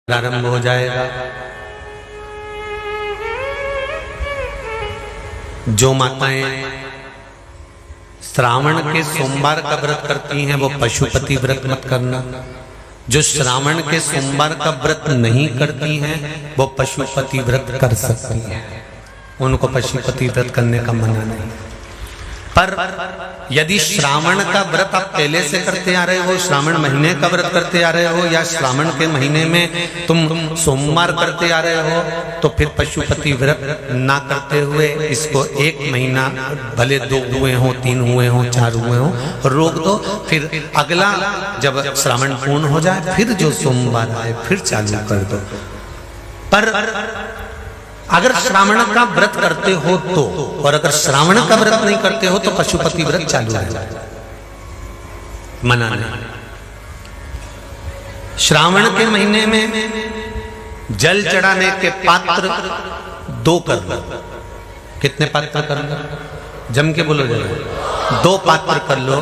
प्रारंभ हो जाएगा। जो माताएं श्रावण के सोमवार का व्रत करती हैं वो पशुपति व्रत मत करना। जो श्रावण के सोमवार का व्रत नहीं करती हैं वो पशुपति व्रत कर सकती हैं, उनको पशुपति व्रत करने का मना नहीं। पर यदि श्रावण का व्रत आप पहले से करते आ रहे हो, श्रावण महीने का व्रत करते आ रहे हो, या श्रावण के महीने में तुम सोमवार करते आ रहे हो, तो फिर पशुपति व्रत ना करते हुए इसको एक महीना, भले 2 हुए हो, 3 हुए हो, 4 हुए हो, रोक दो। फिर अगला जब श्रावण पूर्ण हो जाए फिर जो सोमवार आए फिर चालू कर दो। पर अगर श्रावण का व्रत करते हो तो, और अगर श्रावण का व्रत नहीं करते हो तो पशुपति व्रत चालू है, मना नहीं। श्रावण के महीने में जल चढ़ाने के पात्र 2 कर लो। कितने पात्र कर लो? जम के बोलो जरा। 2 पात्र कर लो,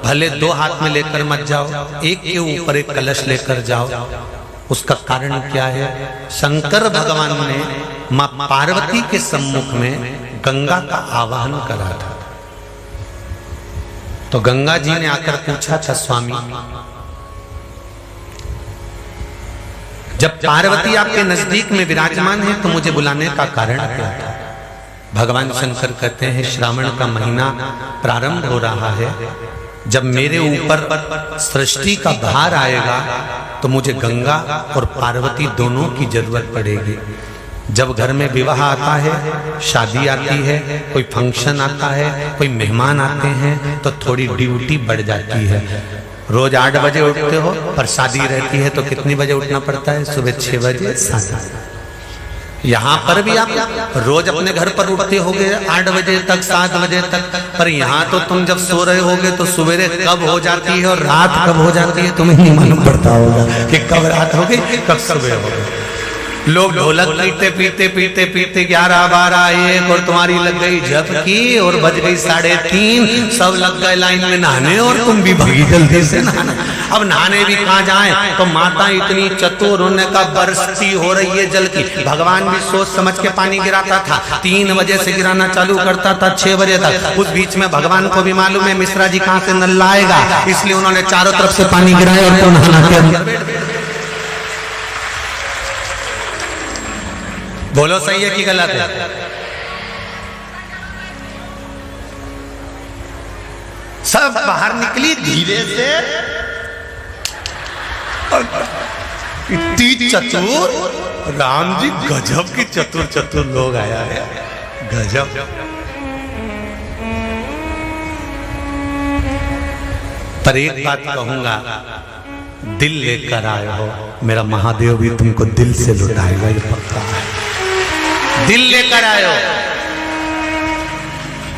भले 2 हाथ में लेकर मत जाओ, एक के ऊपर एक कलश लेकर जाओ। उसका कारण क्या है? शंकर भगवान ने मां पार्वती के सम्मुख में गंगा का आवाहन करा था। तो गंगा जी ने आकर पूछा था, स्वामी जब पार्वती आपके नजदीक में विराजमान है तो मुझे बुलाने का कारण क्या था? भगवान शंकर कहते हैं, श्रावण का महीना प्रारंभ हो रहा है, जब मेरे ऊपर सृष्टि का भार आएगा तो मुझे गंगा और पार्वती दोनों की जरूरत पड़ेगी। जब घर में विवाह आता है, शादी आती है, कोई फंक्शन आता है, कोई मेहमान आते हैं, तो थोड़ी ड्यूटी बढ़ जाती है। रोज 8 बजे उठते हो, पर शादी रहती है तो कितनी बजे उठना पड़ता है? सुबह 6 बजे 7। यहाँ पर भी आप रोज अपने घर पर उठते होगे 8 बजे तक, 7 बजे तक, पर यहाँ तो तुम जब सो रहे होगे तो सवेरे कब हो जाती है और रात कब हो जाती है तुम्हें नहीं मालूम पड़ता होगा कि कब रात हो गई कब सुबह हो गई। लोग ढोलक पीते पीते पीते पीते 11, 12, 1 और तुम्हारी लग गई झपकी और बज गई 3:30, सब लग गए लाइन में नहाने और तुम भी भागी जल्दी से नहाने। अब नहाने भी कहाँ जाएं? तो माता इतनी चतुर, होने का बरसती हो रही है जल की। भगवान भी सोच समझ के पानी गिराता था, 3 बजे से गिराना चालू करता था 6 बजे तक। उस बीच में भगवान को भी मालूम है मिश्रा जी कहाँ से नल लाएगा, इसलिए उन्होंने चारों तरफ से पानी गिराया और तो नहाना के अंदर। बोलो सही है कि गलत है? सब बाहर निकली धीरे से, इतनी चतुर, राम जी गजब की चतुर लोग आया है, गजब। पर एक बात कहूंगा, दिल लेकर आए हो, मेरा महादेव भी तुमको दिल से लुटाएगा, ये पक्का है। दिल लेकर आए हो।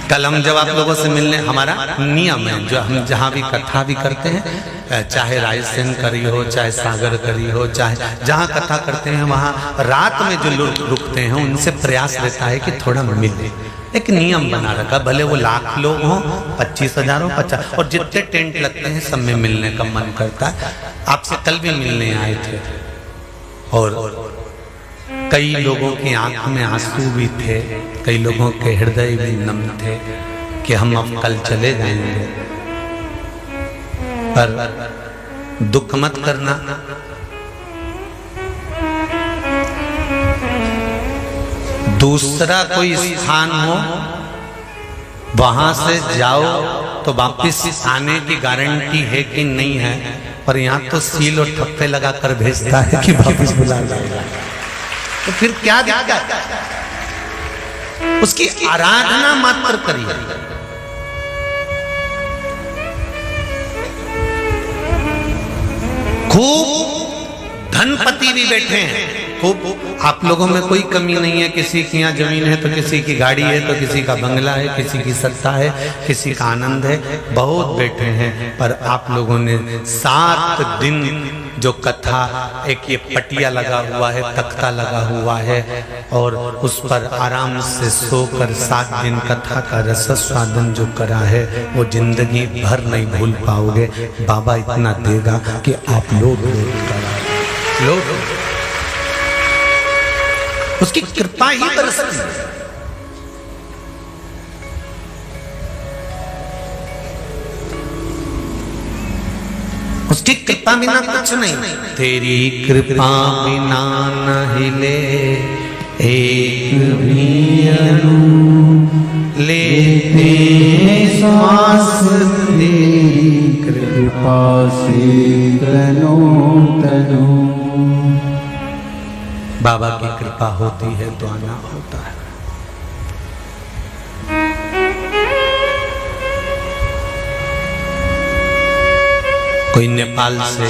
कल हम जब आप लोगों से मिलने, हमारा नियम है, जो हम जहाँ भी कथा भी करते हैं, चाहे रायसेन करी हो, चाहे सागर करी हो, चाहे जहाँ कथा करते हैं, वहाँ रात में जो लोग रुकते हैं उनसे प्रयास रहता है कि थोड़ा मिले। एक नियम बना रखा, भले वो 1,00,000 लोग हों, 25,000 हो, 50, और जितने टेंट लगते हैं सब में मिलने का मन करता है। आपसे कल भी मिलने आए थे और कई लोगों की आंख में आंसू भी थे, कई लोगों के हृदय भी नम थे कि हम अब कल चले जाएंगे। पर दुख मत करना, दूसरा कोई स्थान हो वहां से जाओ तो वापिस आने की गारंटी है कि नहीं है, पर यहाँ तो सील और ठप्पे लगाकर भेजता है कि वापिस बुला लाएगा। तो फिर क्या दिक्कत? उसकी आराधना मात्र करिए। खूब धनपति भी बैठे हैं, खूब, आप लोगों में कोई कमी नहीं है। किसी की यहाँ जमीन है तो किसी की गाड़ी है, तो किसी का बंगला है, किसी की सत्ता है, किसी का आनंद है, बहुत बैठे हैं। पर आप लोगों ने 7 दिन जो कथा, एक ये पटिया लगा हुआ है, तख्ता लगा हुआ है, और उस पर आराम से सोकर 7 दिन कथा का रस स्वादन जो करा है वो जिंदगी भर नहीं भूल पाओगे। बाबा इतना देगा कि आप लोग उसकी कृपा ही बरसती है। उसकी कृपा बिना कुछ नहीं। तेरी कृपा बिना न हिले एक भी अणु, लेते श्वास तेरी कृपा से तनो तनो। बाबा की कृपा होती है तो आना होता है। कोई नेपाल से,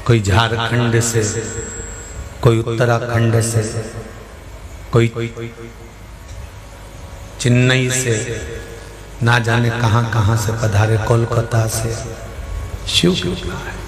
कोई झारखंड से, कोई उत्तराखंड से, कोई चेन्नई से, ना जाने कहां कहां से पधारे, कोलकाता से। शिव कृपा है।